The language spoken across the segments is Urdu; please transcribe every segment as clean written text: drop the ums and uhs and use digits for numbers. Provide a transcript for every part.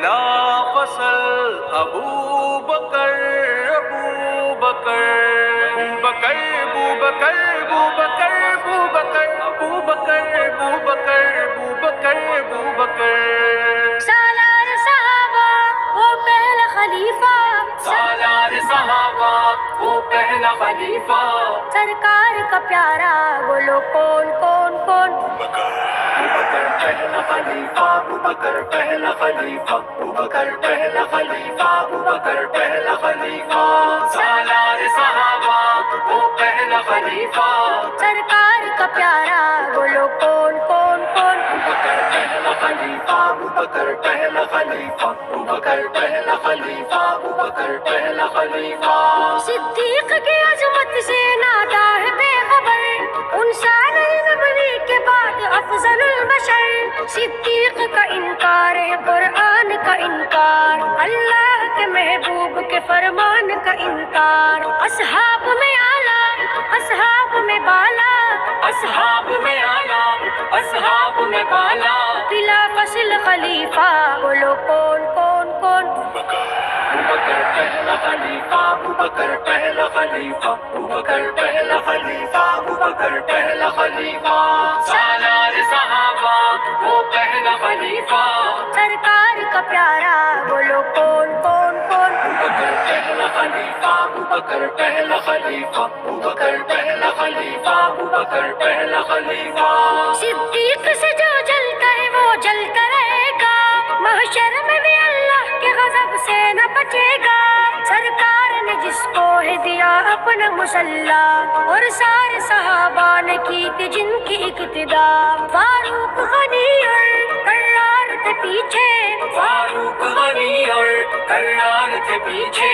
بلا فصل ابو بکر ابو بکر ابو بکر ابو بکر ابو بکر ابو بکر ابو بکر ابو بکر ابو بکر ابو بکر سالار صحابہ وہ پہلا خلیفہ، سالار صحابہ وہ پہلا خلیفہ، سرکار کا پیارا بولو کون کون کون؟ ابو بکر پہلا خلیفہ، ابو بکر پہلا خلیفہ، ابو بکر پہلا خلیفہ، ابو بکر پہلا خلیفہ، سالار صحابہ وہ پہلا خلیفہ، سرکار کا پیارا بولو کون کون کون؟ ابو بکر پہلا خلیفہ، ابو بکر پہلا خلیفہ، ابو بکر پہلا خلیفہ، ابو بکر پہلا خلیفہ، صدیق کی عظمت سے نادا ہے بے خبر، ان سالین نبی کے بعد افضل البشر، صدیق کا انکار ہے قرآن کا انکار، اللہ کے محبوب کے فرمان کا انکار، اصحاب میں اعلیٰ اصحاب میں بالا، اصحاب میں آلہ اصحاب میں بالا، بلا فصل خلیفہ بولو کون کون کون؟ ابو بکر پہلا خلیفہ، ابو بکر پہلا خلیفہ، ابو بکر پہلا خلیفہ، ابو بکر پہلا خلیفہ، سالار صحابہ وہ پہلا خلیفہ، سرکار کا پیارا بولو کون کون کون؟ ابو بکر پہلا خلیفہ، ابو بکر پہلا خلیفہ، ابو بکر پہلا خلیفہ، ابو بکر پہلا خلیفہ، صدیق سے جو جلتا ہے وہ جلتا رہے گا، محشر میں بھی اللہ کے غضب سے نہ بچے گا، سرکار نے جس کو ہے دیا اپنا مسلح، اور سارے صحابہ نے کی تھی جن کی اقتدا، فاروق غنی اور کرار تھے پیچھے، فاروق غنی اور کرار تھے پیچھے،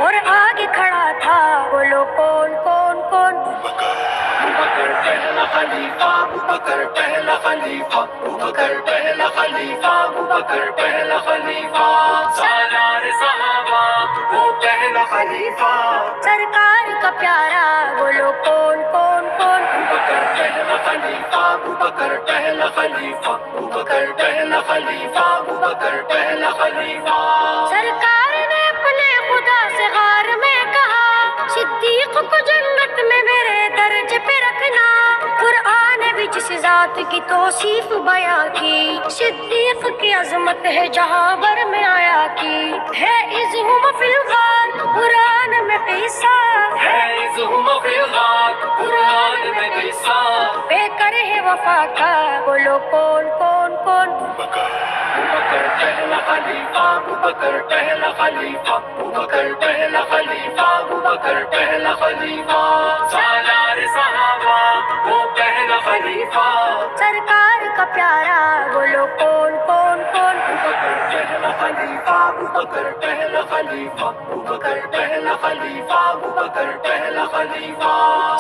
اور آگے کھڑا تھا بولو کون کون کون؟ ابو بکر پہلا خلیفہ، ابو بکر پہلا خلیفہ، ابو بکر پہلا خلیفہ، ابو بکر پہلا خلیفہ، سالار صحابہ وہ پہلا خلیفہ، سرکار کا پیارا بولو کون کون کون؟ ابو بکر پہلا خلیفہ، ابو بکر پہلا خلیفہ، ابو بکر پہلا خلیفہ، ابو بکر پہلا خلیفہ، سرکار نے اپنے خدا سے غار میں کہا، صدیق کو جنت میں میرے درجے پہ رکھنا، قرآن بھی جس ذات کی توصیف بیاں کی، صدیق کی عظمت ہے جہاں بھر میں آیا کی، ہے اذہم فی الغار قرآن میں قصہ، ہے اذہم فی الغار قرآن میں قصہ، بے کر ہے وفا کا بولو کون کون کون؟ ابو بکر پہلا خلیفہ، ابو بکر پہلا خلیفہ، ابو بکر پہلا خلیفہ، ابو بکر پہلا خلیفہ، سالار صحابہ وہ پہلا خلیفہ، سرکار کا پیارا بولو کون کون کون؟ ابو بکر پہلا خلیفہ، ابو بکر پہلا خلیفہ، ابو بکر پہلا خلیفہ، ابو بکر پہلا خلیفہ،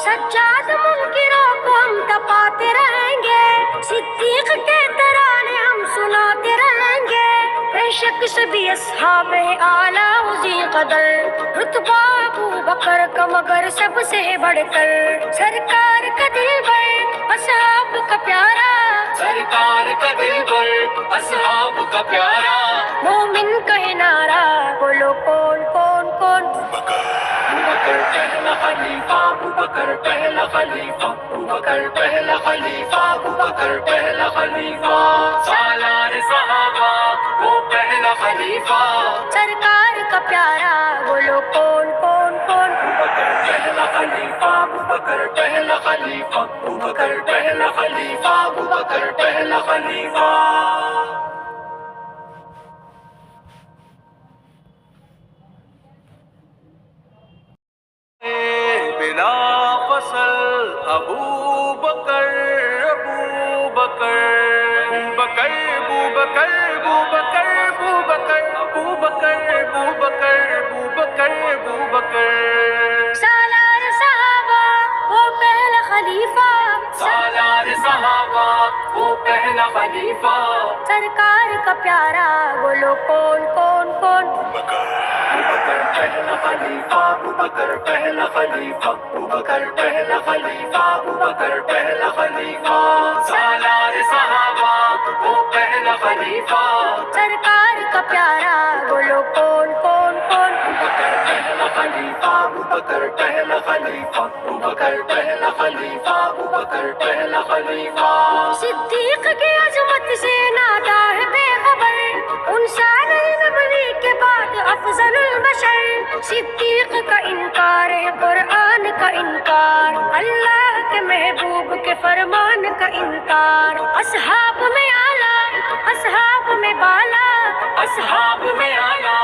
سجاد منکروں کو ہم تپاتے رہیں گے، صدیق کے ترانے ہم سناتے رہیں گے، بے شک سبھی اصحاب اعلیٰ وزی قدر، رتبہ ابو بکر کا مگر سب سے بڑھ کر، سرکار کا دل بر اصحاب کا پیارا، سرکار کا دل بر اصحاب کا پیارا، مومن کہے نعرہ بولو کون کون کون؟ ابو بکر پہلا خلیفہ، ابو بکر پہلا خلیفہ، ابو بکر پہلا خلیفہ، ابو بکر پہلا خلیفہ، سالار صحابہ وہ پہلا خلیفہ، سرکار کا پیارا بولو کون کون کون؟ ابو بکر پہلا خلیفہ، ابو بکر پہلا خلیفہ، ابو بکر پہلا خلیفہ، ابو بکر پہلا خلیفہ، بلا فصل ابو بکر ابو بکر ابو بکر ابو بکر ابو بکر ابو بکر ابو بکر ابو بکر ابو بکر ابو بکر سالار صحابہ وہ پہلا خلیفہ، سالار صحابہ وہ پہلا خلیفہ، سرکار کا پیارا بولو کون کون کون؟ ابو بکر پہلا خلیفہ، ابو بکر پہلا خلیفہ، ابو بکر پہلا خلیفہ، ابو بکر پہلا خلیفہ، سالار صحابہ وہ پہلا خلیفہ، سرکار کا پیارا بولو کون کون کون؟ پہلا خلیفہ ابوبکر، پہلا خلیفہ ابوبکر، پہلا خلیفہ ابوبکر، پہلا خلیفہ۔ صدیق کی عظمت سے نادا ہے بے خبر، ان سالین نبی کے بعد افضل البشر۔ صدیق کا انکار ہے قرآن کا انکار، اللہ کے محبوب کے فرمان کا انکار۔ اصحاب میں اعلیٰ، اصحاب میں بالا، اصحاب میں آیا،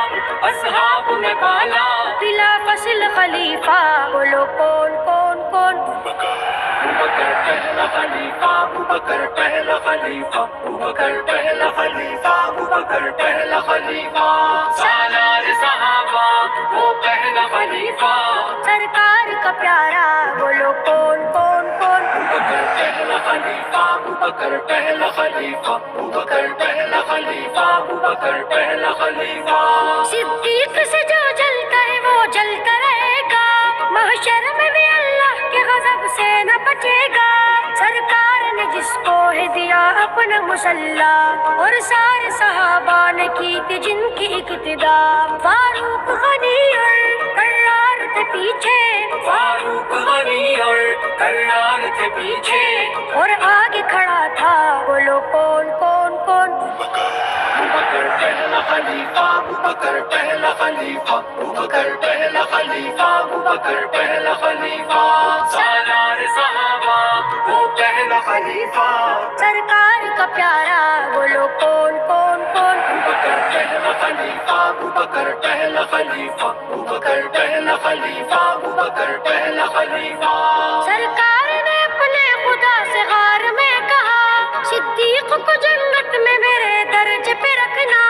اصحاب میں بالا۔ بلا فصل خلیفہ بولو کون کون کون؟ ابوبکر پہلا خلیفہ، ابوبکر پہلا خلیفہ، ابوبکر پہلا خلیفہ، ابوبکر پہلا خلیفہ۔ سالار صحابہ وہ پہلا خلیفہ، سرکار کا پیارا بولو کون کون کون؟ ابوبکر پہلا خلیفہ، ابوبکر پہلا خلیفہ، ابوبکر پہلا خلیفہ، ابوبکر پہلا خلیفہ۔ صدیق سے جو جلتا ہے وہ جلتا رہے گا، محشر میں بھی اللہ کے غضب سے نہ بچے گا۔ سرکار نے جس کو ہے دیا اپنا مسلح، اور سارے صحابہ نے کی تھی جن کی اقتدا۔ فاروق غنی اور کرار تھے پیچھے، فاروق غنی اور کرار تھے پیچھے، اور آگے کھڑا تھا بولو کون کون کون؟ ابوبکر پہلا خلیفہ، ابوبکر پہلا خلیفہ، ابوبکر پہلا خلیفہ، ابوبکر پہلا خلیفہ۔ سالار صحابہ وہ پہلا خلیفہ، سرکار کا پیارا بولو کون کون کون؟ ابوبکر پہلا خلیفہ، ابوبکر پہلا خلیفہ، ابوبکر پہلا خلیفہ، ابوبکر پہلا خلیفہ۔ سرکار نے اپنے خدا سے غار میں کہا، صدیق کو جنت میں میرے درجے پہ رکھنا۔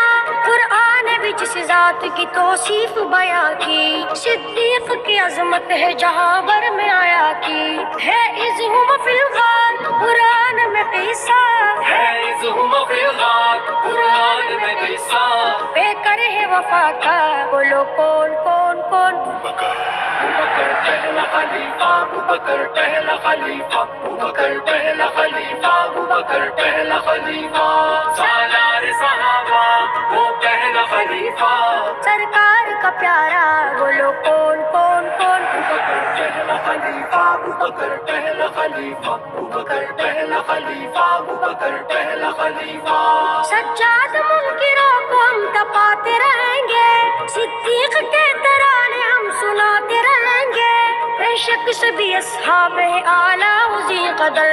قرآن بھی جس ذات کی توصیف بیاں کی، صدیق کی عظمت ہے جہاں بھر میں آیا کی۔ ہے اذہم فی الغار قرآن میں قصہ، ہے اذہم فی الغار قرآن میں قصہ۔ بے کر ہے وفا کا بولو کون کون کون؟ ابوبکر پہلا خلیفہ، ابوبکر پہلا خلیفہ، ابوبکر پہلا خلیفہ، ابوبکر پہلا خلیفہ۔ سالار صحابہ وہ پہلا خلیفہ، سرکار کا پیارا بولو کون کون کون؟ ابوبکر پہلا خلیفہ، ابوبکر پہلا خلیفہ، ابوبکر پہلا خلیفہ، ابوبکر پہلا خلیفہ۔ سجاد منکروں کو ہم تپاتے رہیں گے، صدیق کے ترانے ہم سناتے رہیں گے۔ بے شک سبھی اصحاب اعلیٰ وزی قدر،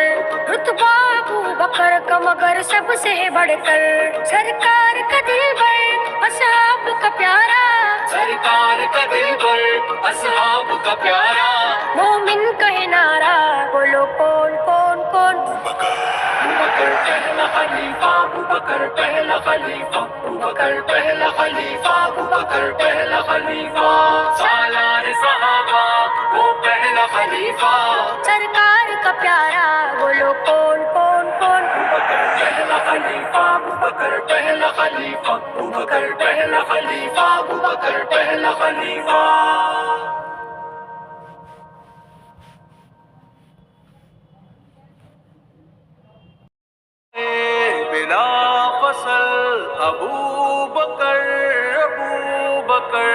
رتبہ ابو بکر کا مگر سب سے بڑھ کر۔ سرکار کا دل بر اصحاب کا پیارا، سرکار کا دل بر اصحاب کا پیارا۔ مومن کہے نعرہ بولو کون کون کون؟ ابوبکر پہلا خلیفہ، ابوبکر پہلا خلیفہ، ابوبکر پہلا خلیفہ، ابوبکر پہلا خلیفہ۔ سالار صحابہ وہ پہلا خلیفہ، سرکار کا پیارا بولو کون کون کون؟ ابوبکر پہلا خلیفہ، ابوبکر پہلا خلیفہ، ابوبکر پہلا خلیفہ، ابوبکر پہلا خلیفہ۔ بلا فصل ابو بکر، ابو بکر،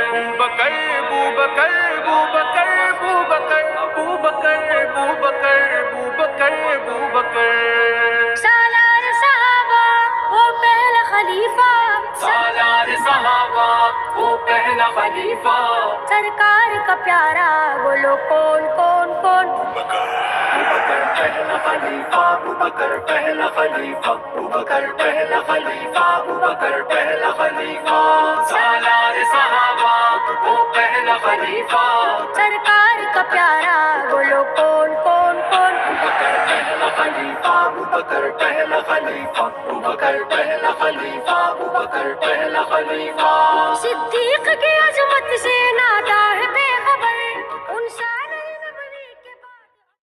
ابو بکر، ابو بکر، ابو بکر، ابو بکر، ابو بکر، ابو بکر، ابو بکر، ابو بکر۔ سالار صحابہ وہ پہلا خلیفہ، سالار صحابہ وہ پہلا خلیفہ، سرکار کا پیارا بولو کون کون کون؟ ابوبکر پہلا خلیفہ، ابوبکر پہلا خلیفہ، ابوبکر پہلا خلیفہ، ابوبکر پہلا خلیفہ۔ سالار صحابہ وہ پہلا خلیفہ، سرکار کا پیارا بولو کون کون کون؟ ابوبکر پہلا خلیفہ، ابوبکر پہلا خلیفہ، ابوبکر پہلا خلیفہ، ابوبکر پہلا خلیفہ۔ صدیق کی عظمت سے نادا ہے